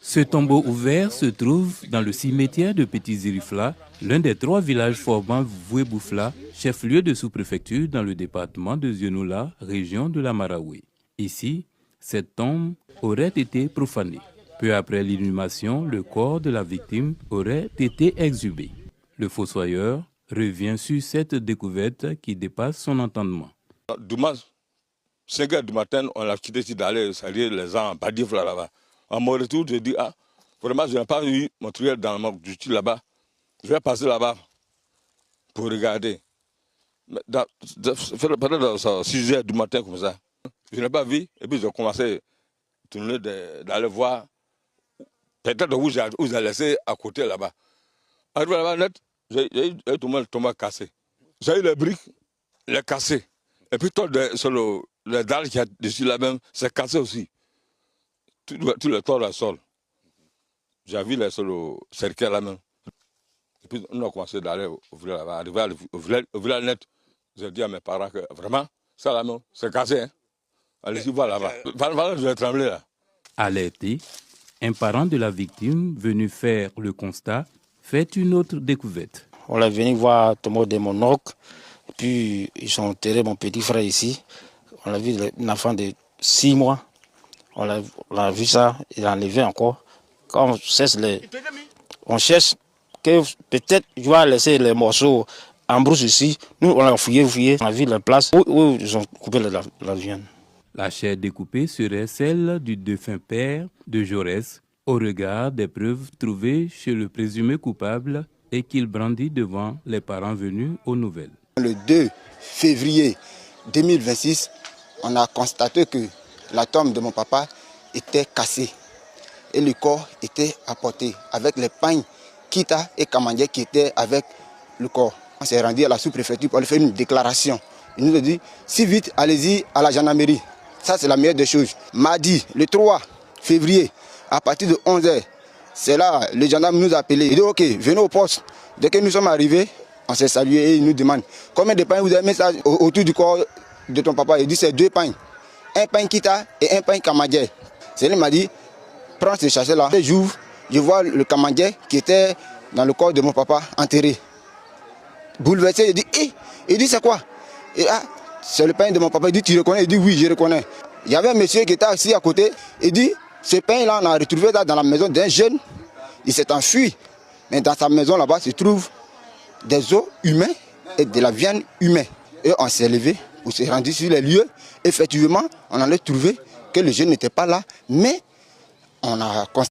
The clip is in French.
Ce tombeau ouvert se trouve dans le cimetière de Petit-Zirifla, l'un des 3 villages formant Voué-Boufla, chef-lieu de sous-préfecture dans le département de Zionoula, région de la Maraoué. Ici, cette tombe aurait été profanée. Peu après l'inhumation, le corps de la victime aurait été exhumé. Le fossoyeur revient sur cette découverte qui dépasse son entendement. Dimanche, 5 h du matin, on a quitté ici d'aller saluer les gens en Badifla là-bas. À mon retour, je dis, vraiment, je n'ai pas eu mon truc dans mon outil là-bas. Je vais passer là-bas pour regarder. Peut-être 6 h du matin comme ça. Je n'ai pas vu, et puis j'ai commencé à tourner d'aller voir peut-être où j'ai laissé à côté là-bas. Arrivé là-bas, net, j'ai eu tout le monde tombé cassé. J'ai eu les briques, les cassés. Et puis sur le dalle qui est dessus là-même, c'est cassé aussi. Tout le toit du sol. J'ai vu le cercle là-même. Et puis on a commencé d'aller ouvrir là-bas. Arrivé au village net, j'ai dit à mes parents que vraiment, ça là-même, c'est cassé. Hein? Allez-y voir là-bas. Voilà, je vais trembler là. Alerté, un parent de la victime venu faire le constat fait une autre découverte. On est venu voir le tombeau de mon oncle, puis ils ont enterré mon petit frère ici. On a vu un enfant de 6 mois. On a vu ça, il a enlevé encore. Quand on cherche que peut-être je vais laisser les morceaux en brousse ici. Nous, on a fouillé, on a vu la place où ils ont coupé la viande. La chair découpée serait celle du défunt père de Jaurès, au regard des preuves trouvées chez le présumé coupable et qu'il brandit devant les parents venus aux nouvelles. Le 2 février 2026, on a constaté que la tombe de mon papa était cassée et le corps était apporté avec les pagnes Kita et Kamandje qui étaient avec le corps. On s'est rendu à la sous-préfecture pour lui faire une déclaration. Il nous a dit, si vite, allez-y à la gendarmerie. Ça, c'est la meilleure des choses. Mardi, le 3 février, à partir de 11 h, c'est là, le gendarme nous a appelé. Il dit, ok, venez au poste. Dès que nous sommes arrivés, on s'est salué et il nous demande, combien de pagnes vous avez mis ça autour du corps de ton papa? Il dit, c'est 2 pagnes. Un pagne Kita et un pagne Kamandje. C'est lui qui m'a dit, prends ce sachet-là. J'ouvre, je vois le Kamandje qui était dans le corps de mon papa enterré. Bouleversé, il dit, il dit, c'est quoi? Et c'est le pain de mon papa. Il dit, tu reconnais? Il dit, oui, je reconnais. Il y avait un monsieur qui était assis à côté. Il dit, ce pain-là, on a retrouvé ça dans la maison d'un jeune. Il s'est enfui. Mais dans sa maison là-bas se trouvent des os humains et de la viande humaine. Et on s'est levé, on s'est rendu sur les lieux. Effectivement, on en a trouvé que le jeune n'était pas là. Mais on a constaté